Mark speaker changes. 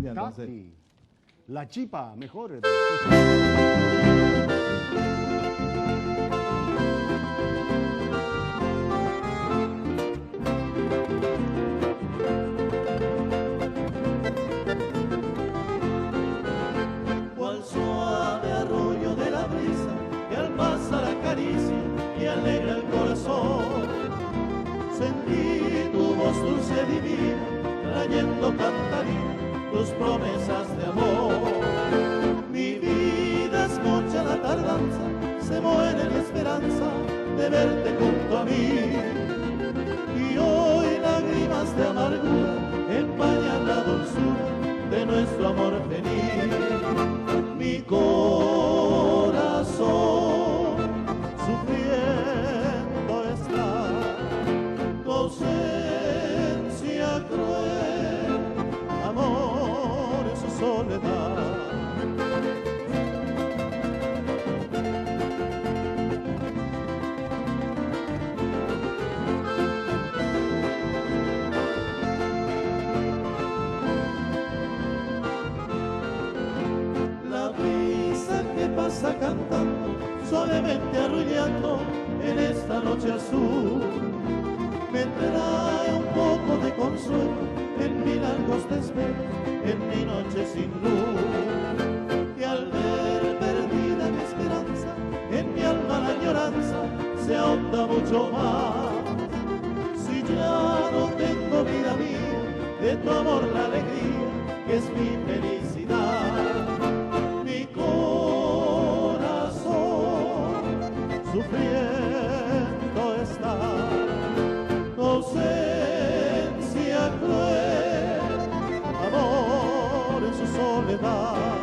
Speaker 1: India, entonces.
Speaker 2: Tati. La chipa, mejor.
Speaker 3: Cual suave arrullo de la brisa que al pasar acaricia y alegra el corazón. Sentí tu voz dulce divina, trayendo cantarina tus promesas de amor. Mi vida es mucha la tardanza, se muere la esperanza de verte junto a mí. Y hoy lágrimas de amargura empañan la dulzura de nuestro amor feliz. Mi corazón sufriendo está, tu ausencia cruel, amor en su soledad. La brisa que pasa cantando, suavemente arrullando en esta noche azul, me trae un poco de consuelo en mis largos desvelos, en mi noche sin luz. Y al ver perdida mi esperanza, en mi alma la añoranza se ahonda mucho más. Si ya no tengo vida mía, de tu amor la alegría, que es mi felicidad. Mi corazón sufriendo está, tu ausencia cruel, amor en su soledad.